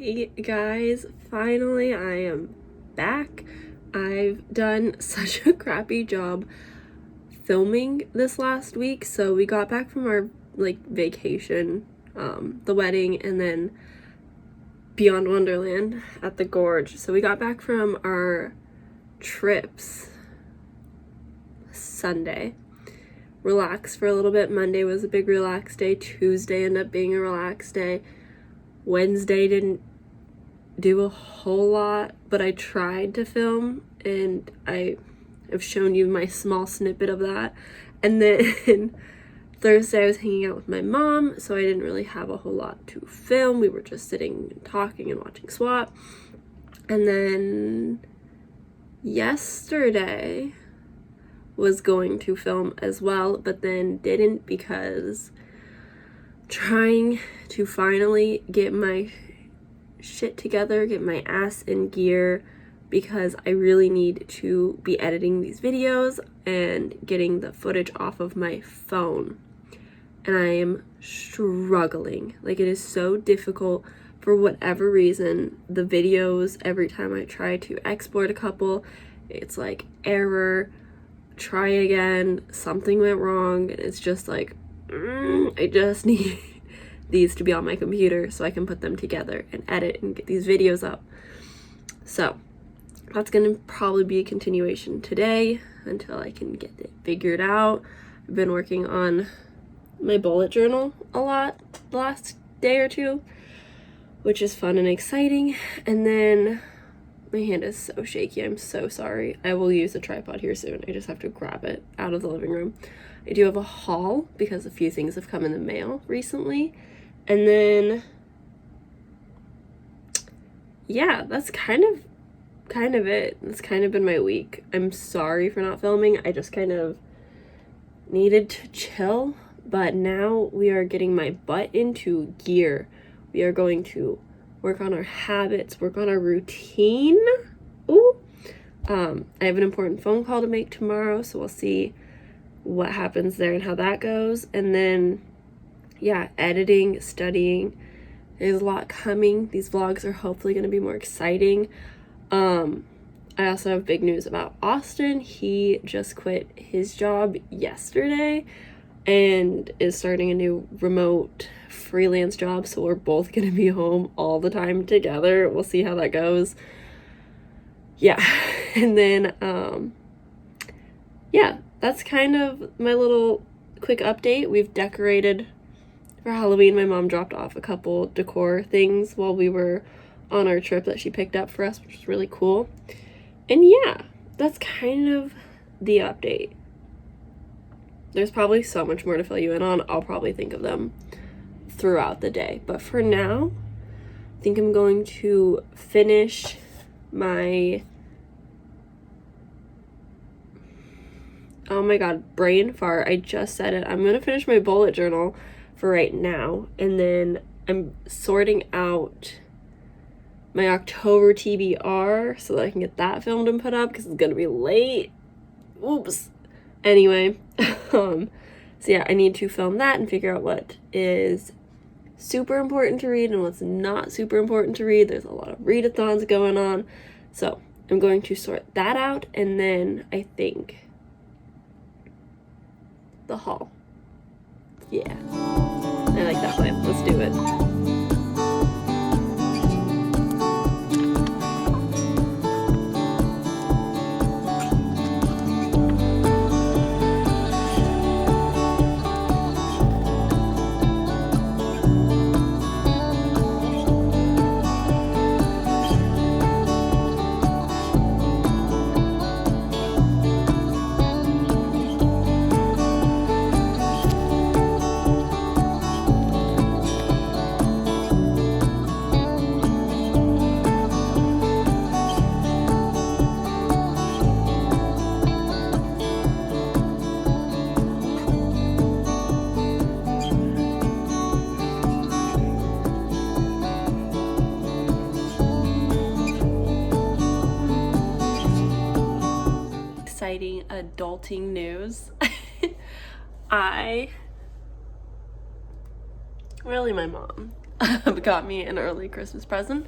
Hey guys, finally I am back. I've done such a crappy job filming this last week. So we got back from our vacation, the wedding, and then Beyond Wonderland at the Gorge. So we got back from our trips Sunday, relaxed for a little bit. Monday was a big relax day. Tuesday ended up being a relaxed day. Wednesday didn't do a whole lot, but I tried to film, and I have shown you my small snippet of that. And then Thursday I was hanging out with my mom, so I didn't really have a whole lot to film. We were just sitting and talking and watching SWAT. And then yesterday was going to film as well, but then didn't, because trying to finally get my shit together, get my ass in gear, because I really need to be editing these videos and getting the footage off of my phone. And I am struggling. It is so difficult for whatever reason. The videos, every time I try to export a couple, it's like error, try again, something went wrong, and it's just I just need these to be on my computer so I can put them together and edit and get these videos up. So that's gonna probably be a continuation today until I can get it figured out. I've been working on my bullet journal a lot the last day or two, which is fun and exciting. And then my hand is so shaky. I'm so sorry. I will use a tripod here soon. I just have to grab it out of the living room. I do have a haul because a few things have come in the mail recently. And then, yeah, that's kind of it. That's kind of been my week. I'm sorry for not filming. I just kind of needed to chill. But now we are getting my butt into gear. We are going to work on our habits, work on our routine. Ooh. I have an important phone call to make tomorrow, so we'll see what happens there and how that goes. And then, yeah, editing, studying. There's a lot coming. These vlogs are hopefully going to be more exciting. I also have big news about Austin. He just quit his job yesterday and is starting a new remote freelance job, so we're both going to be home all the time together. We'll see how that goes. Yeah. And then yeah, that's kind of my little quick update. We've decorated for Halloween. My mom dropped off a couple decor things while we were on our trip that she picked up for us, which was really cool. And yeah, that's kind of the update. There's probably so much more to fill you in on. I'll probably think of them throughout the day. But for now, I think I'm going to finish my, oh my god, brain fart. I just said it. I'm going to finish my bullet journal for right now. And then I'm sorting out my October TBR so that I can get that filmed and put up because it's going to be late. Oops. Anyway, so yeah, I need to film that and figure out what is super important to read and what's not super important to read. There's a lot of readathons going on. So I'm going to sort that out, and then I think the haul. Yeah, I like that plan. Let's do it. adulting news. My mom got me an early Christmas present.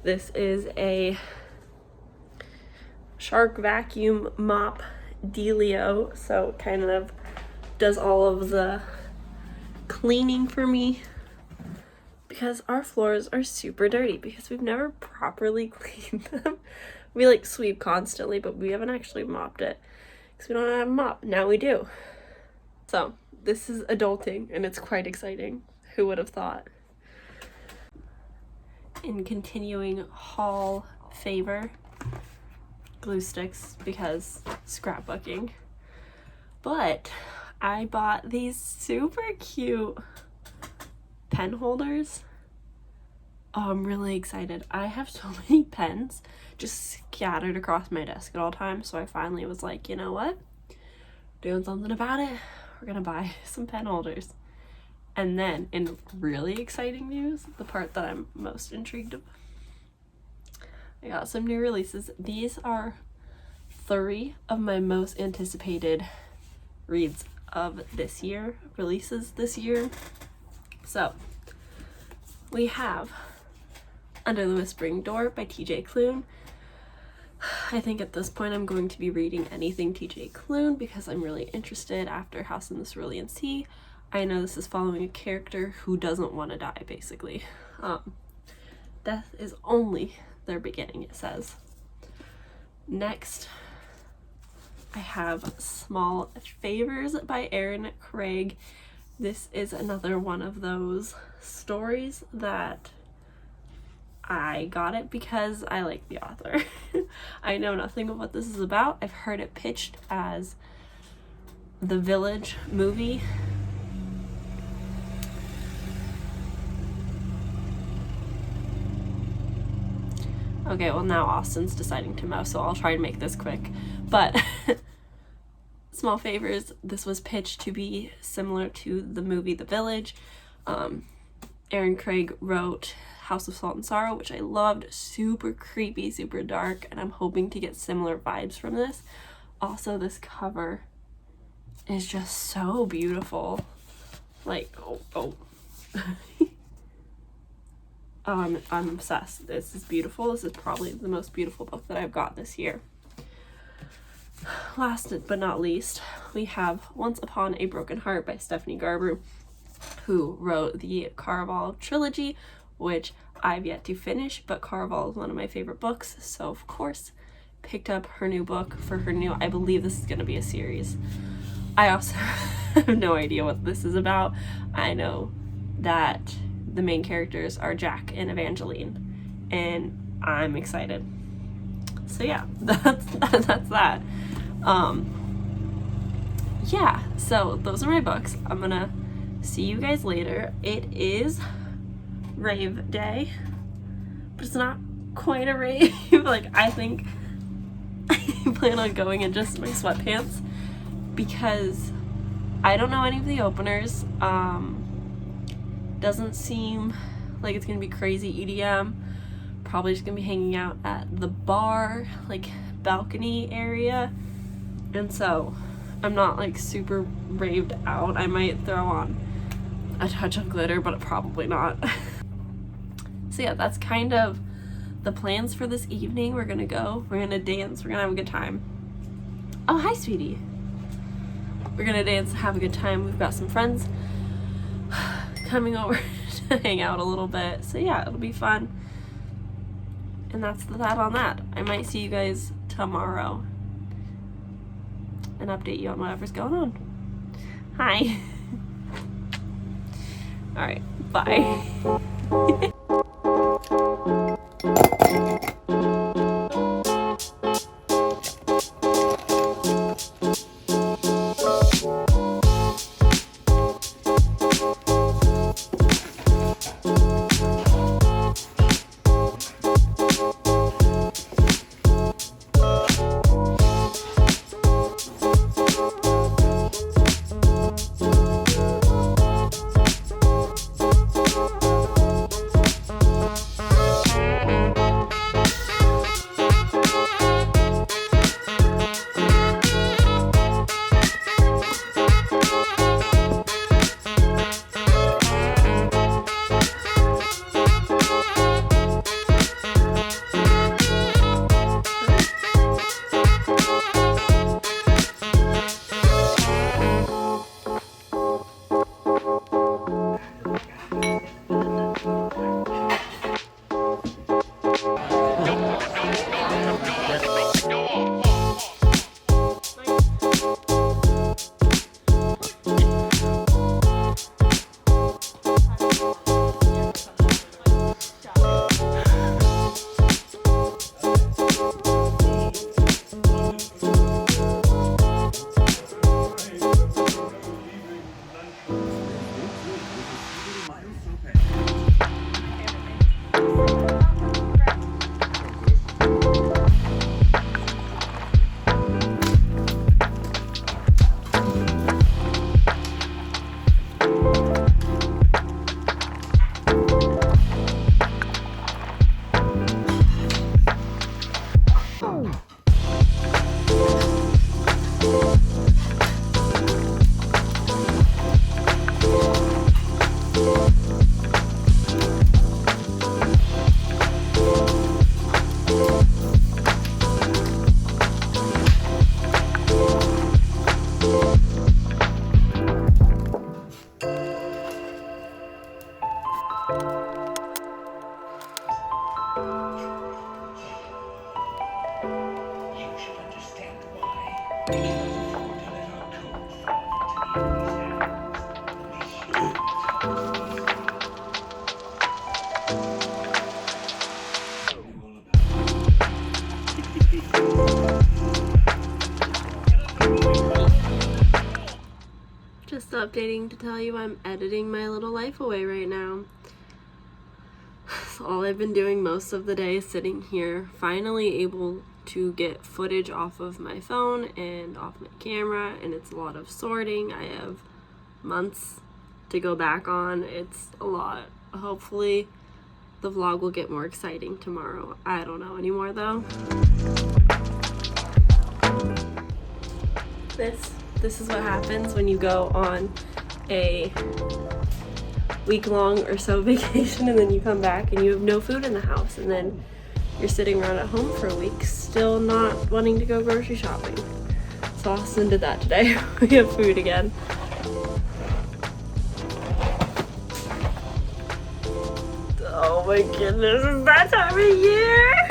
This is a Shark vacuum mop dealio, so it kind of does all of the cleaning for me because our floors are super dirty because we've never properly cleaned them. We like sweep constantly, but we haven't actually mopped it because we don't have a mop. Now we do. So this is adulting and it's quite exciting. Who would have thought? In continuing haul favor, glue sticks because scrapbooking. But I bought these super cute pen holders. Oh, I'm really excited. I have so many pens just scattered across my desk at all times, so I finally was like, you know what? Doing something about it. We're gonna buy some pen holders. And then, in really exciting news, the part that I'm most intrigued of, I got some new releases. These are 3 of my most anticipated reads of this year, releases this year. So, we have Under the Whispering Door by TJ Klune. I think at this point I'm going to be reading anything TJ Klune because I'm really interested after House in the Cerulean Sea. I know this is following a character who doesn't want to die, basically. Death is only their beginning, it says. Next, I have Small Favors by Erin Craig. This is another one of those stories that I got it because I like the author. I know nothing of what this is about. I've heard it pitched as the Village movie. Okay, well now Austin's deciding to mow, so I'll try and make this quick. But Small Favors, this was pitched to be similar to the movie The Village. Erin Craig wrote House of Salt and Sorrow, which I loved. Super creepy, super dark, and I'm hoping to get similar vibes from this. Also, this cover is just so beautiful. Like, oh. I'm obsessed. This is beautiful. This is probably the most beautiful book that I've got this year. Last but not least, we have Once Upon a Broken Heart by Stephanie Garber, who wrote the Caraval trilogy, which I've yet to finish, but Caraval is one of my favorite books, so of course picked up her new book for her new, I believe this is going to be a series. I also have no idea what this is about. I know that the main characters are Jack and Evangeline, and I'm excited. So yeah, that's that. Yeah, so those are my books. I'm gonna see you guys later. It is rave day, but it's not quite a rave. Like, I think I plan on going in just my sweatpants because I don't know any of the openers. Doesn't seem like it's gonna be crazy EDM. Probably just gonna be hanging out at the bar, like balcony area, and so I'm not like super raved out. I might throw on a touch of glitter, but probably not. So yeah, that's kind of the plans for this evening. We're gonna go, we're gonna dance, we're gonna have a good time. Oh, hi sweetie. We're gonna dance, have a good time. We've got some friends coming over to hang out a little bit, so yeah, it'll be fun. And that's that on that. I might see you guys tomorrow and update you on whatever's going on. Hi. All right, bye. updating to tell you I'm editing my little life away right now. So all I've been doing most of the day is sitting here, finally able to get footage off of my phone and off my camera, and it's a lot of sorting. I have months to go back on. It's a lot. Hopefully the vlog will get more exciting tomorrow. I don't know anymore though. This is what happens when you go on a week-long or so vacation and then you come back and you have no food in the house, and then you're sitting around at home for a week still not wanting to go grocery shopping. So Austin did that today. We have food again. Oh my goodness, it's that time of year!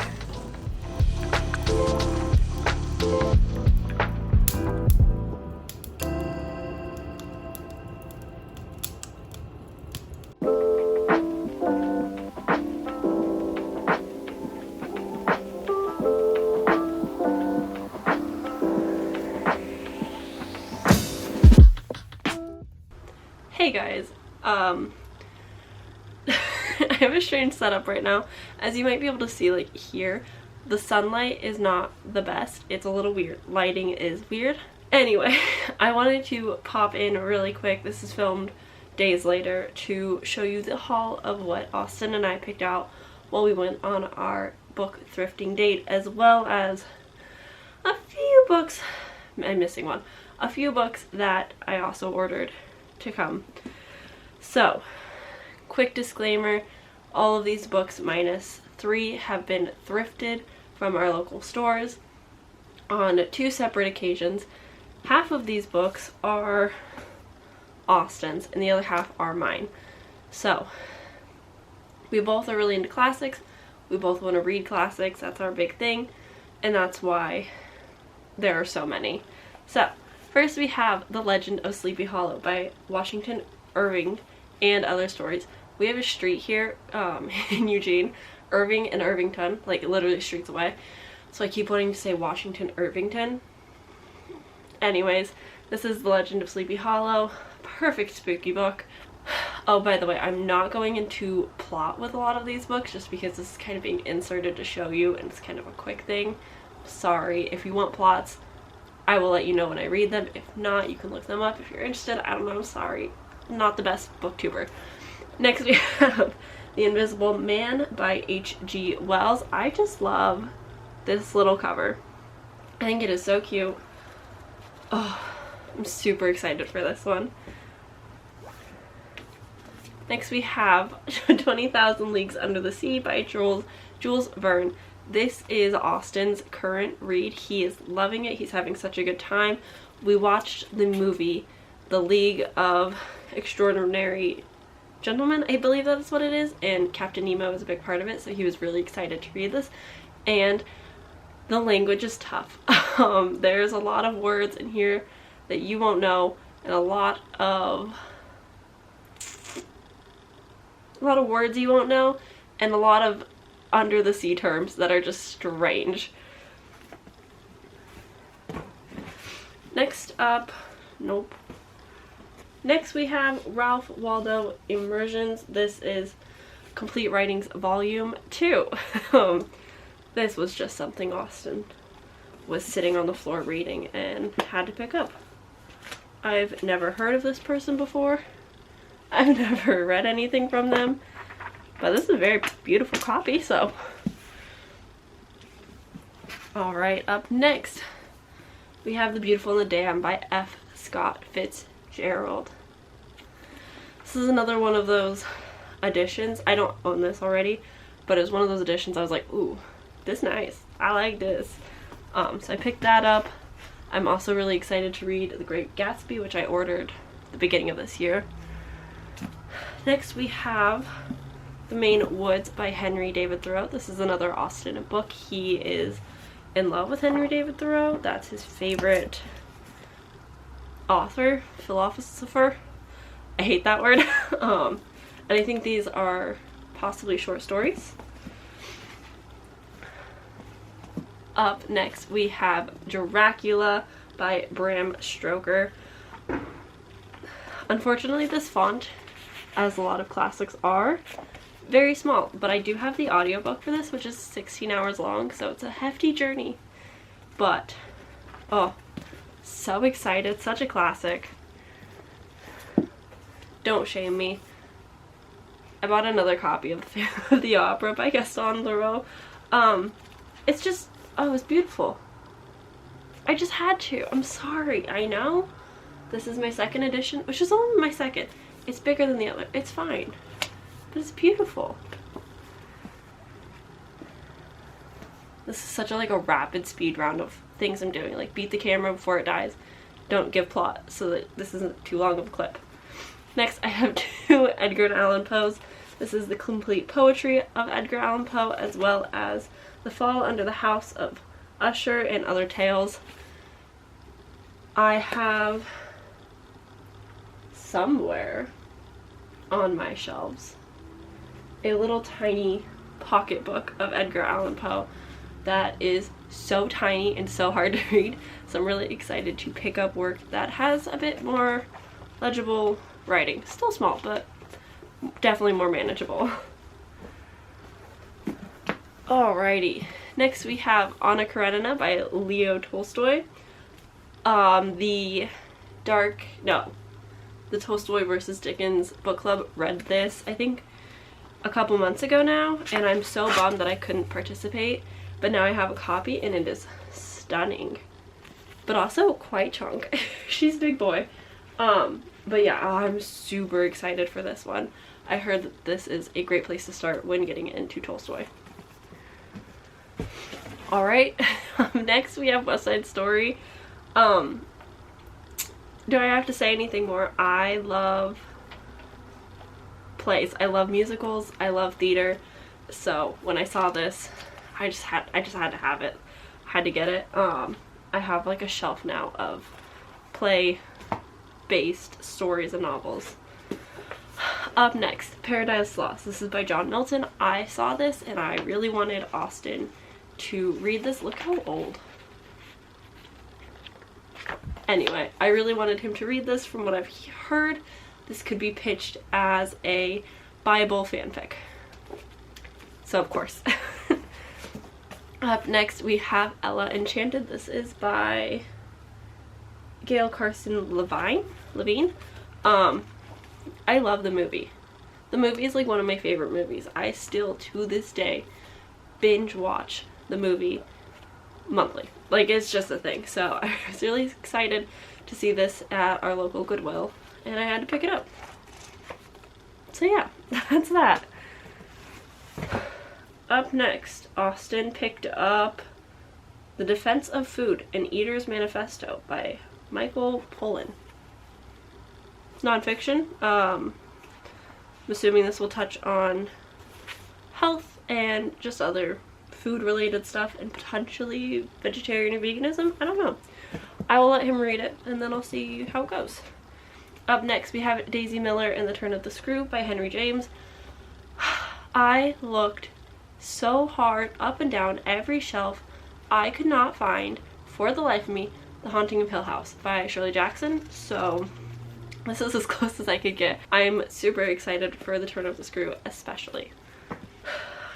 Hey guys, I have a strange setup right now. As you might be able to see, like here, the sunlight is not the best. It's a little weird. Lighting is weird. Anyway, I wanted to pop in really quick. This is filmed days later to show you the haul of what Austin and I picked out while we went on our book thrifting date, as well as a few books. I'm missing one. A few books that I also ordered to come. So, quick disclaimer, all of these books minus 3 have been thrifted from our local stores on 2 separate occasions. Half of these books are Austin's and the other half are mine. So, we both are really into classics. We both want to read classics. That's our big thing, and that's why there are so many. So, first we have The Legend of Sleepy Hollow by Washington Irving and Other Stories. We have a street here in Eugene, Irving and Irvington, like literally streets away. So I keep wanting to say Washington Irvington. Anyways, this is The Legend of Sleepy Hollow. Perfect spooky book. Oh, by the way, I'm not going into plot with a lot of these books just because this is kind of being inserted to show you and it's kind of a quick thing. Sorry. If you want plots, I will let you know when I read them. If not, you can look them up if you're interested. I don't know, I'm sorry. I'm not the best booktuber. Next we have The Invisible Man by H.G. Wells. I just love this little cover. I think it is so cute. Oh, I'm super excited for this one. Next we have 20,000 Leagues Under the Sea by Jules Verne. This is Austin's current read. He is loving it. He's having such a good time. We watched the movie, The League of Extraordinary Gentlemen, I believe that's what it is, and Captain Nemo is a big part of it, so he was really excited to read this. And the language is tough. There's a lot of words in here that you won't know, and a lot of words you won't know, and a lot of under the sea terms that are just strange. Next up, nope. Next we have Ralph Waldo Immersions. This is Complete Writings Volume 2. This was just something Austin was sitting on the floor reading and had to pick up. I've never heard of this person before. I've never read anything from them. But this is a very beautiful copy, so. Alright, up next, we have The Beautiful and the Damned by F. Scott Fitzgerald. This is another one of those editions. I don't own this already, but it was one of those editions I was like, ooh, this nice. I like this. So I picked that up. I'm also really excited to read The Great Gatsby, which I ordered at the beginning of this year. Next we have The Maine Woods by Henry David Thoreau. This is another Austin book. He is in love with Henry David Thoreau. That's his favorite author, philosopher. I hate that word. And I think these are possibly short stories. Up next we have Dracula by Bram Stoker. Unfortunately, this font, as a lot of classics are, very small, but I do have the audiobook for this, which is 16 hours long, so it's a hefty journey. But, oh, so excited, such a classic. Don't shame me. I bought another copy of the Opera by Gaston Leroux. It's just, oh, it's beautiful. I just had to. I'm sorry. I know this is my second edition, which is only my second. It's bigger than the other. It's fine. But it's beautiful. This is such a like a rapid speed round of things I'm doing. Like beat the camera before it dies. Don't give plot so that this isn't too long of a clip. Next I have two Edgar Allan Poes. This is the complete poetry of Edgar Allan Poe, as well as The Fall Under the House of Usher and Other Tales. I have somewhere on my shelves a little tiny pocketbook of Edgar Allan Poe that is so tiny and so hard to read, so I'm really excited to pick up work that has a bit more legible writing. Still small, but definitely more manageable. Alrighty, next we have Anna Karenina by Leo Tolstoy. The Tolstoy versus Dickens book club read this, I think, a couple months ago now, and I'm so bummed that I couldn't participate, but now I have a copy and it is stunning, but also quite chunk. She's a big boy. But yeah, I'm super excited for this one. I heard that this is a great place to start when getting into Tolstoy. Alright, next we have West Side Story. Do I have to say anything more? I love plays. I love musicals. I love theater. So when I saw this, I just had to have it. Had to get it. I have like a shelf now of play-based stories and novels. Up next, Paradise Lost. This is by John Milton. I saw this and I really wanted Austin to read this. Look how old. Anyway, I really wanted him to read this. From what I've heard, this could be pitched as a Bible fanfic. So of course. Up next we have Ella Enchanted. This is by Gail Carson Levine. I love the movie. The movie is like one of my favorite movies. I still, to this day, binge watch the movie monthly. Like, it's just a thing. So I was really excited to see this at our local Goodwill, and I had to pick it up. So yeah, that's that. Up next, Austin picked up The Defense of Food, An Eater's Manifesto by Michael Pollan. Nonfiction. I'm assuming this will touch on health and just other food related stuff and potentially vegetarian or veganism. I don't know. I will let him read it and then I'll see how it goes. Up next we have Daisy Miller and the Turn of the Screw by Henry James. I looked so hard up and down every shelf. I could not find, for the life of me, The Haunting of Hill House by Shirley Jackson, so this is as close as I could get. I'm super excited for The Turn of the Screw, especially.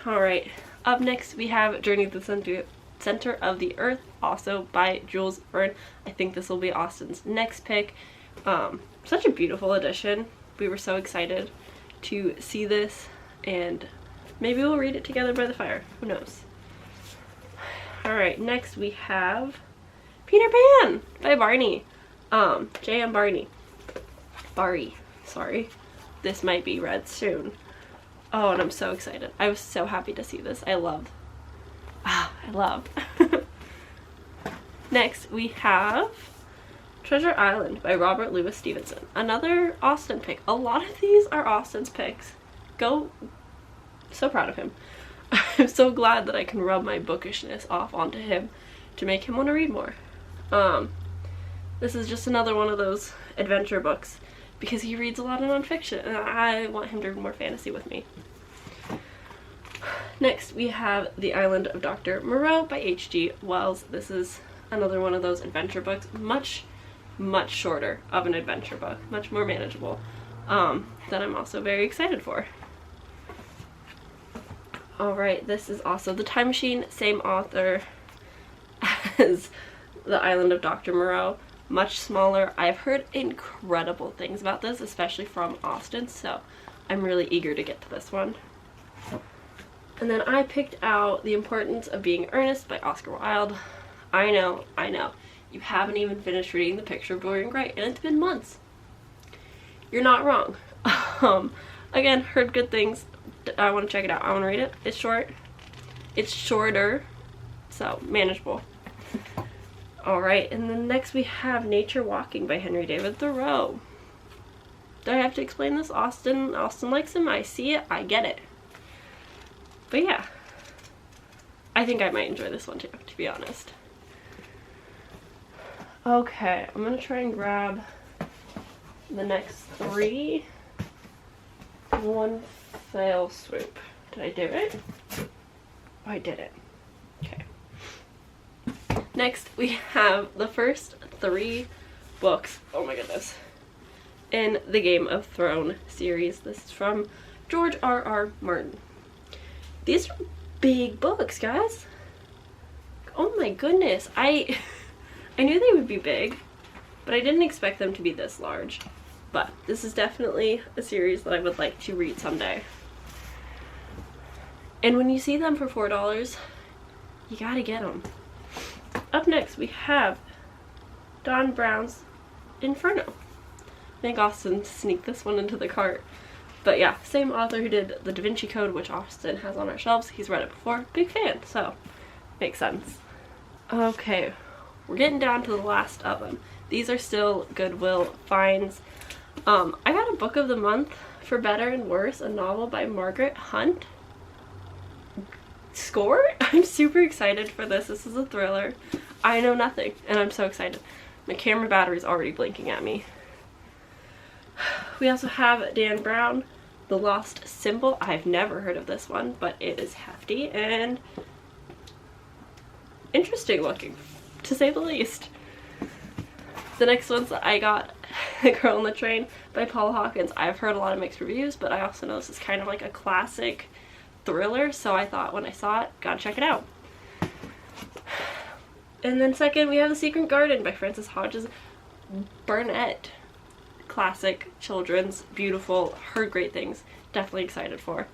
Alright, up next we have Journey to the Center of the Earth, also by Jules Verne. I think this will be Austin's next pick. Such a beautiful edition. We were so excited to see this, and maybe we'll read it together by the fire. Who knows? Alright, next we have Peter Pan by Barney. J.M. Barry, sorry. This might be read soon. Oh, and I'm so excited. I was so happy to see this. I love. Next, we have Treasure Island by Robert Louis Stevenson. Another Austin pick. A lot of these are Austin's picks. So proud of him. I'm so glad that I can rub my bookishness off onto him to make him want to read more. This is just another one of those adventure books because he reads a lot of nonfiction and I want him to read more fantasy with me. Next we have The Island of Dr. Moreau by H.G. Wells. This is another one of those adventure books, much much shorter of an adventure book, much more manageable, that I'm also very excited for. Alright, this is also The Time Machine, same author as The Island of Dr. Moreau, much smaller. I've heard incredible things about this, especially from Austin, so I'm really eager to get to this one. And then I picked out The Importance of Being Earnest by Oscar Wilde. I know, you haven't even finished reading The Picture of Dorian Gray, and it's been months. You're not wrong. Again, heard good things. I want to check it out. I want to read it. It's short. It's shorter, so manageable. Alright, and then next we have Nature Walking by Henry David Thoreau. Do I have to explain this? Austin likes him. I see it. I get it. But yeah, I think I might enjoy this one too, to be honest. Okay, I'm gonna try and grab the next 3 in one fell swoop. Did I do it? Oh, I did it. Okay. Next, we have the first 3 books, oh my goodness, in the Game of Thrones series. This is from George R.R. Martin. These are big books, guys. Oh my goodness. I knew they would be big, but I didn't expect them to be this large. But this is definitely a series that I would like to read someday. And when you see them for $4, you gotta get them. Up next, we have Don Brown's Inferno. I think Austin sneaked this one into the cart. But yeah, same author who did The Da Vinci Code, which Austin has on our shelves. He's read it before. Big fan, so makes sense. Okay, we're getting down to the last of them. These are still Goodwill finds. I got a book of the month for Better and Worse, a novel by Margaret Hunt. Score? I'm super excited for this. This is a thriller. I know nothing, and I'm so excited. My camera battery's already blinking at me. We also have Dan Brown, The Lost Symbol. I've never heard of this one, but it is hefty and interesting looking, to say the least. The next ones that I got, The Girl on the Train by Paula Hawkins. I've heard a lot of mixed reviews, but I also know this is kind of like a classic thriller, so I thought when I saw it, gotta check it out. And then second, we have The Secret Garden by Frances Hodges Burnett. Classic, children's, beautiful, heard great things. Definitely excited for.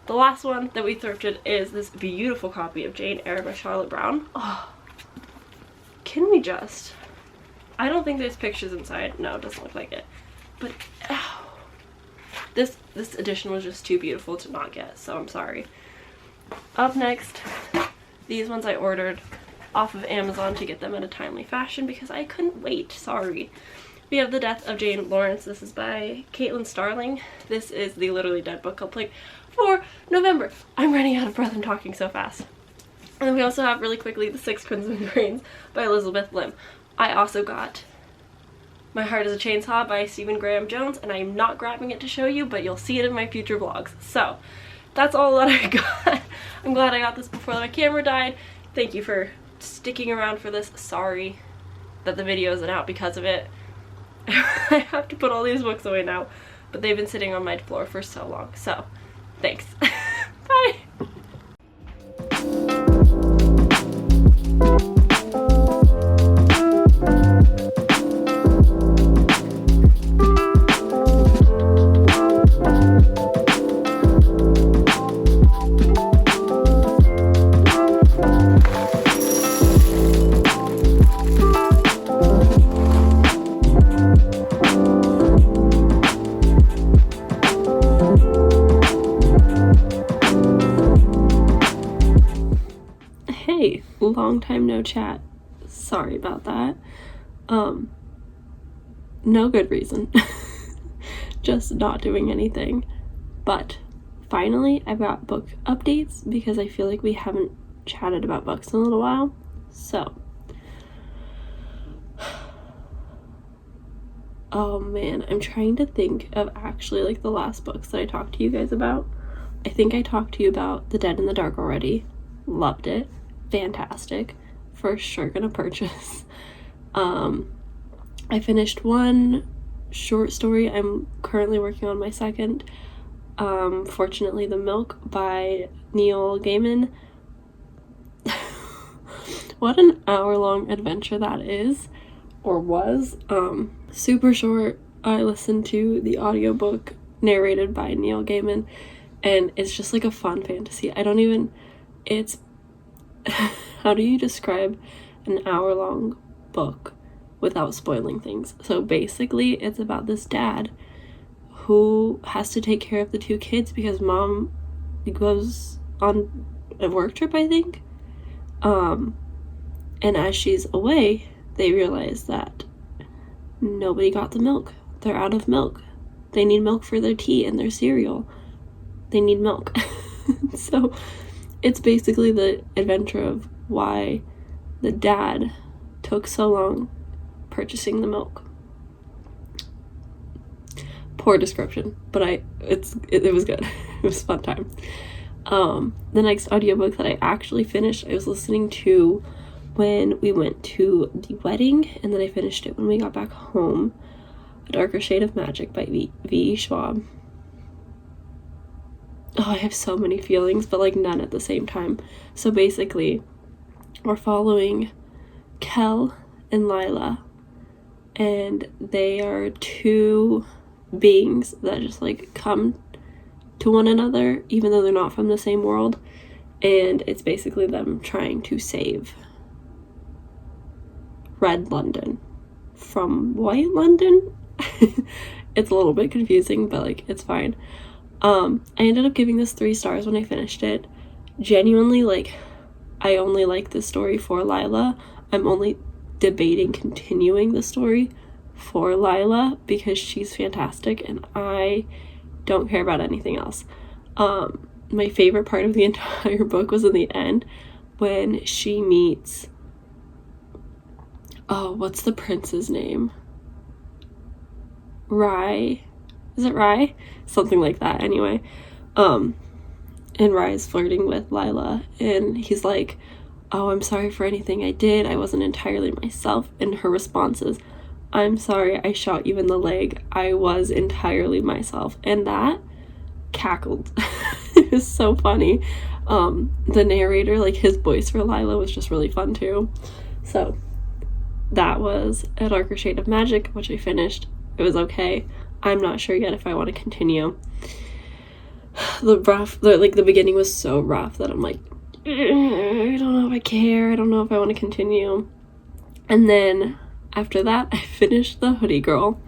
The last one that we thrifted is this beautiful copy of Jane Eyre by Charlotte Brown. Oh, can we just? I don't think there's pictures inside. No, it doesn't look like it. But oh, this edition was just too beautiful to not get, so I'm sorry. Up next, these ones I ordered off of Amazon to get them in a timely fashion because I couldn't wait. Sorry. We have The Death of Jane Lawrence. This is by Caitlin Starling. This is the Literally Dead book club pick for November. I'm running out of breath. I'm talking so fast. And then we also have, really quickly, The Six Crimson Grains by Elizabeth Lim. I also got My Heart is a Chainsaw by Stephen Graham Jones, and I'm not grabbing it to show you, but you'll see it in my future vlogs. So that's all that I got. I'm glad I got this before my camera died. Thank you for sticking around for this. Sorry that the video isn't out because of it. I have to put all these books away now, but they've been sitting on my floor for so long, so thanks. Bye! Hey, long time no chat. Sorry about that. No good reason. Just not doing anything. But finally, I've got book updates because I feel like we haven't chatted about books in a little while. So, oh man, I'm trying to think of actually like the last books that I talked to you guys about. I think I talked to you about The Dead in the Dark already. Loved it. Fantastic. For sure gonna purchase. I finished one short story. I'm currently working on my second. Fortunately, The Milk by Neil Gaiman. What an hour-long adventure that is, or was. Super short. I listened to the audiobook narrated by Neil Gaiman, and it's just like a fun fantasy. It's how do you describe an hour-long book without spoiling things? So basically, it's about this dad who has to take care of the two kids because mom goes on a work trip, I think. And as she's away, they realize that nobody got the milk. They're out of milk. They need milk for their tea and their cereal. They need milk. So it's basically the adventure of why the dad took so long purchasing the milk. Poor description, but it was good. It was a fun time. The next audiobook that I actually finished, I was listening to when we went to the wedding, and then I finished it when we got back home. A Darker Shade of Magic by V.E. Schwab. Oh, I have so many feelings, but like none at the same time. So basically, we're following Kel and Lila, and they are two beings that just like come to one another even though they're not from the same world, and it's basically them trying to save Red London from White London. It's a little bit confusing, but like it's fine. I ended up giving this 3 stars when I finished it. Genuinely, like, I only like this story for Lila. I'm only debating continuing the story for Lila because she's fantastic and I don't care about anything else. My favorite part of the entire book was in the end when she meets, oh, what's the prince's name? Rye. Is it Rye? Something like that, anyway. And Rye's flirting with Lila, and he's like, oh, I'm sorry for anything I did. I wasn't entirely myself. And her response is, I'm sorry I shot you in the leg. I was entirely myself. And that cackled. It was so funny. The narrator, like his voice for Lila was just really fun too. So that was A Darker Shade of Magic, which I finished. It was okay. I'm not sure yet if I want to continue. The beginning was so rough that I'm like, I don't know if I care. I don't know if I want to continue. And then after that, I finished The Hoodie Girl.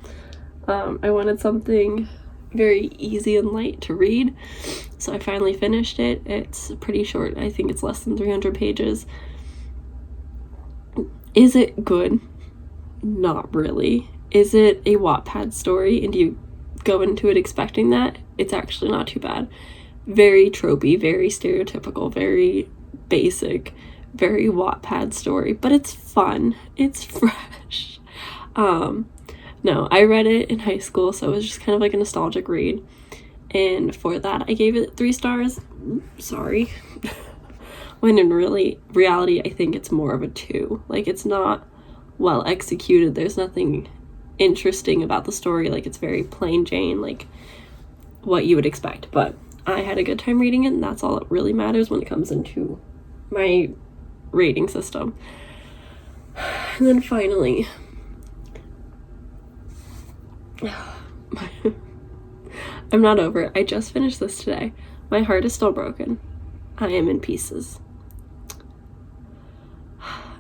I wanted something very easy and light to read, so I finally finished it. It's pretty short. I think it's less than 300 pages. Is it good? Not really. Is it a Wattpad story, and do you go into it expecting that? It's actually not too bad. Very tropey, very stereotypical, very basic, very Wattpad story, but it's fun. It's fresh. No, I read it in high school, so it was just kind of like a nostalgic read, and for that I gave it 3 stars. Sorry. When in reality, I think it's more of a 2. Like, it's not well executed. There's nothing interesting about the story. Like, it's very plain Jane, like what you would expect, but I had a good time reading it, and that's all that really matters when it comes into my rating system. And then finally, I'm not over it. I just finished this today. My heart is still broken. I am in pieces.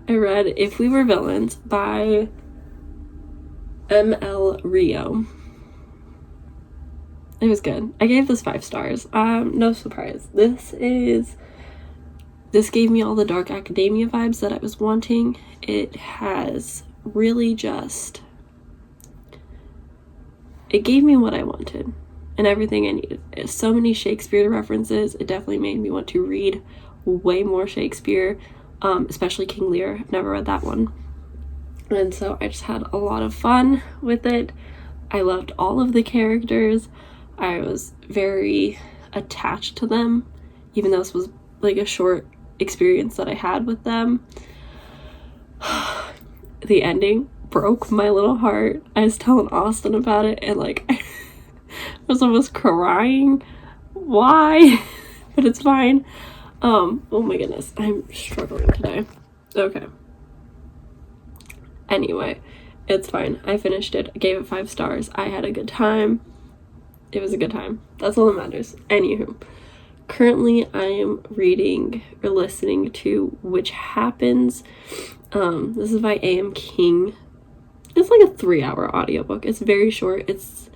I read If We Were Villains by M.L. Rio. It was good. I gave this 5 stars. No surprise. This gave me all the dark academia vibes that I was wanting. It has really it gave me what I wanted and everything I needed. So many Shakespeare references. It definitely made me want to read way more Shakespeare, especially King Lear. I've never read that one. And so I just had a lot of fun with it. I loved all of the characters. I was very attached to them, even though this was like a short experience that I had with them. The ending broke my little heart. I was telling Austin about it, and like I was almost crying. Why? But it's fine. Oh my goodness, I'm struggling today. Okay. Anyway, it's fine. I finished it. I gave it 5 stars. I had a good time. It was a good time. That's all that matters. Anywho, currently I am reading or listening to Which Happens. This is by A.M. King. It's like a 3-hour audiobook. It's very short. It's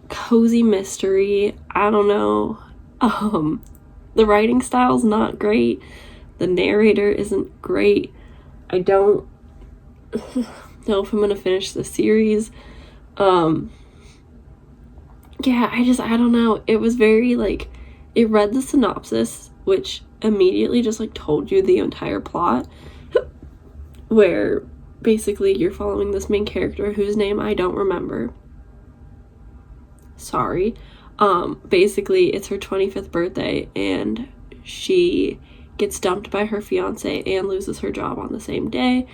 cozy mystery. I don't know. The writing style's not great. The narrator isn't great. I don't know if I'm gonna finish the series. Yeah, I don't know. It was very like, it read the synopsis, which immediately just like told you the entire plot, where basically you're following this main character whose name I don't remember. Sorry. Basically it's her 25th birthday and she gets dumped by her fiance and loses her job on the same day.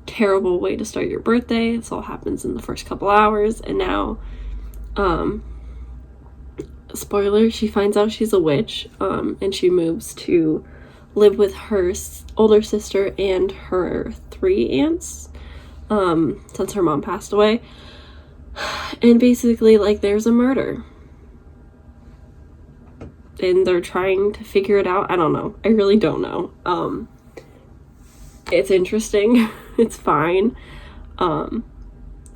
Terrible way to start your birthday. This all happens in the first couple hours, and now spoiler, she finds out she's a witch, and she moves to live with her older sister and her 3 aunts, since her mom passed away. And basically, like, there's a murder. And they're trying to figure it out. I don't know. I really don't know. It's interesting. It's fine.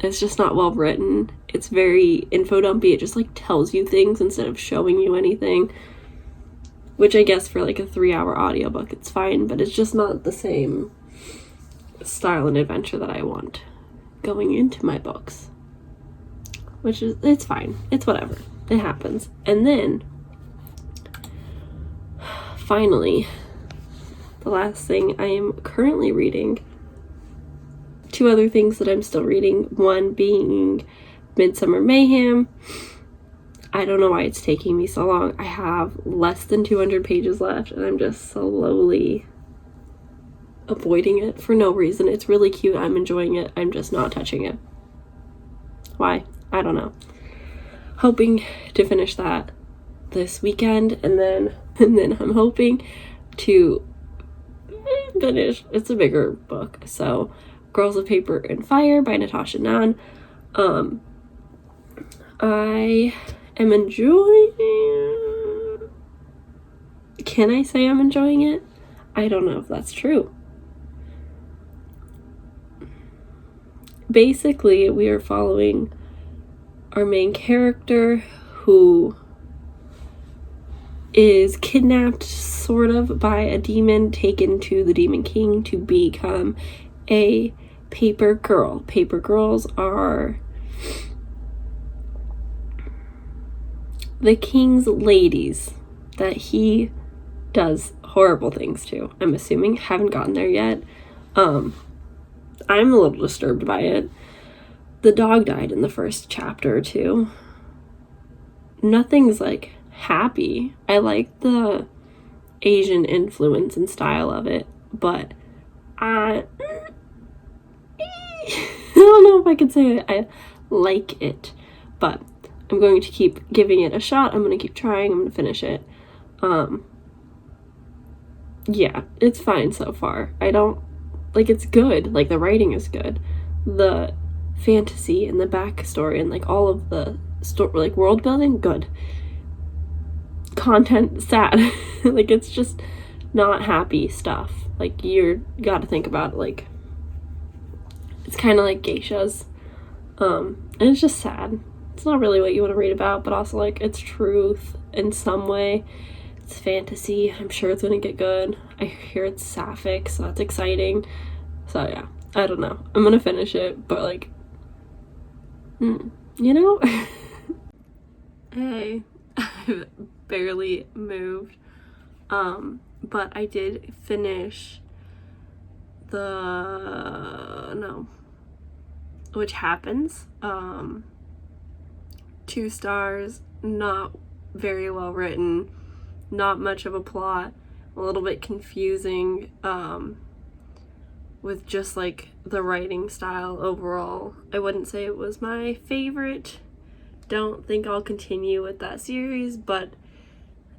It's just not well written. It's very info dumpy. It just like tells you things instead of showing you anything, which I guess for like a 3-hour audiobook it's fine, but it's just not the same style and adventure that I want going into my books, which is, it's fine. It's whatever. It happens. And then finally, the last thing I am currently reading, 2 other things that I'm still reading, one being Midsummer Mayhem. I don't know why it's taking me so long. I have less than 200 pages left and I'm just slowly avoiding it for no reason. It's really cute. I'm enjoying it. I'm just not touching it. Why? I don't know. Hoping to finish that this weekend, and then I'm hoping to finish, it's a bigger book, so Girls of Paper and Fire by Natasha Nan. I am enjoying, can I say I'm enjoying it? I don't know if that's true. Basically, we are following our main character who is kidnapped sort of by a demon, taken to the Demon King to become a paper girl. Paper girls are the king's ladies that he does horrible things to. I'm assuming. Haven't gotten there yet. I'm a little disturbed by it. The dog died in the first chapter or 2. Nothing's like happy. I like the Asian influence and style of it, but I don't know if I could say I like it, but I'm going to keep giving it a shot. I'm going to keep trying. I'm going to finish it. Yeah, it's fine so far. I don't, like, it's good. Like, the writing is good. The fantasy and the backstory and, like, all of the like, world building, good. Content, sad. Like, it's just not happy stuff. Like, you gotta think about it, like, it's kind of like geishas. And it's just sad. It's not really what you want to read about, but also, like, it's truth in some way. It's fantasy. I'm sure it's gonna get good. I hear it's sapphic, so that's exciting. So yeah, I don't know. I'm gonna finish it, but like, you know? Hey, I've barely moved. But I did finish Which Happens. 2 stars, not very well written, not much of a plot, a little bit confusing. with just like the writing style overall. I wouldn't say it was my favorite. Don't think I'll continue with that series, but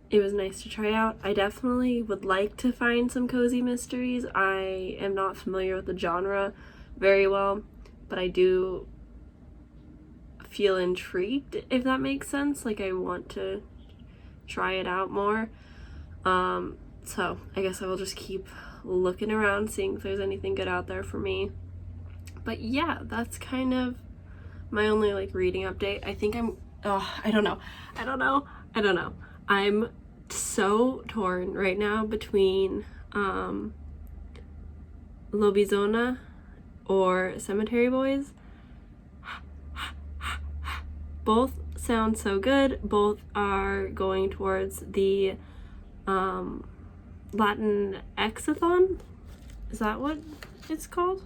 it was nice to try out. I definitely would like to find some cozy mysteries. I am not familiar with the genre very well, but I do feel intrigued, if that makes sense. Like, I want to try it out more. So I guess I will just keep looking around, seeing if there's anything good out there for me. But yeah, that's kind of my only like reading update. I think I don't know. I'm so torn right now between Lobizona or Cemetery Boys. Both sound so good. Both are going towards the Latin Exathon. Is that what it's called?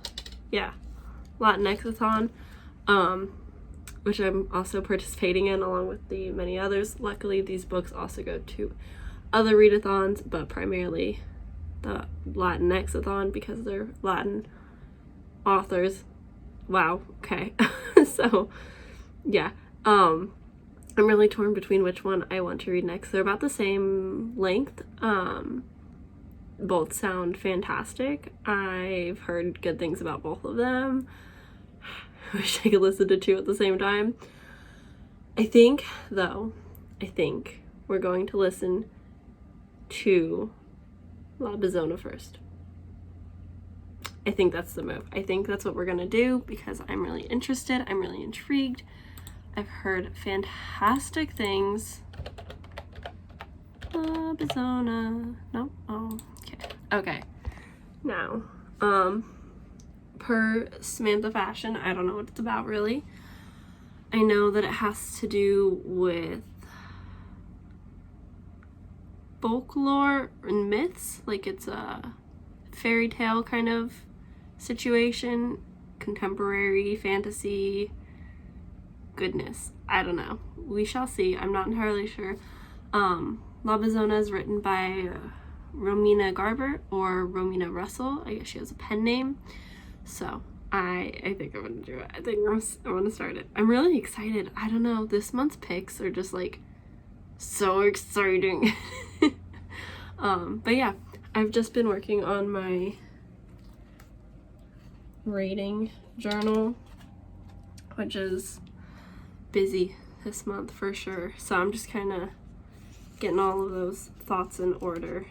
Yeah, Latin Exathon, which I'm also participating in along with the many others. Luckily, these books also go to other readathons, but primarily the Latin Exathon because they're Latin authors. Wow, okay. So, yeah. I'm really torn between which one I want to read next. They're about the same length. Both sound fantastic. I've heard good things about both of them. I wish I could listen to two at the same time. I think we're going to listen to La Bizona first. I think that's the move. I think that's what we're gonna do because I'm really interested. I'm really intrigued. I've heard fantastic things. La Bizona. No? Oh, okay. Now, per Samantha Fashion, I don't know what it's about really. I know that it has to do with folklore and myths, like it's a fairy tale kind of situation, contemporary fantasy goodness. I don't know. We shall see. I'm not entirely sure. La Bizona is written by Romina Garber or Romina Russell. I guess she has a pen name. So I think I'm gonna do it. I think I'm gonna start it. I'm really excited. I don't know. This month's picks are just like so exciting. But yeah, I've just been working on my reading journal, which is busy this month for sure. So I'm just kind of getting all of those thoughts in order.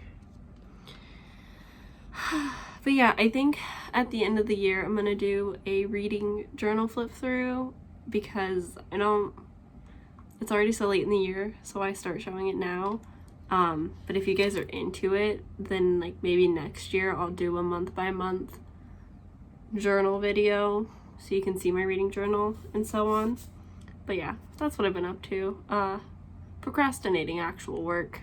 But yeah, I think at the end of the year I'm gonna do a reading journal flip through because it's already so late in the year, so I start showing it now. But if you guys are into it, then like maybe next year I'll do a month by month journal video so you can see my reading journal and so on. But yeah, that's what I've been up to. Procrastinating actual work.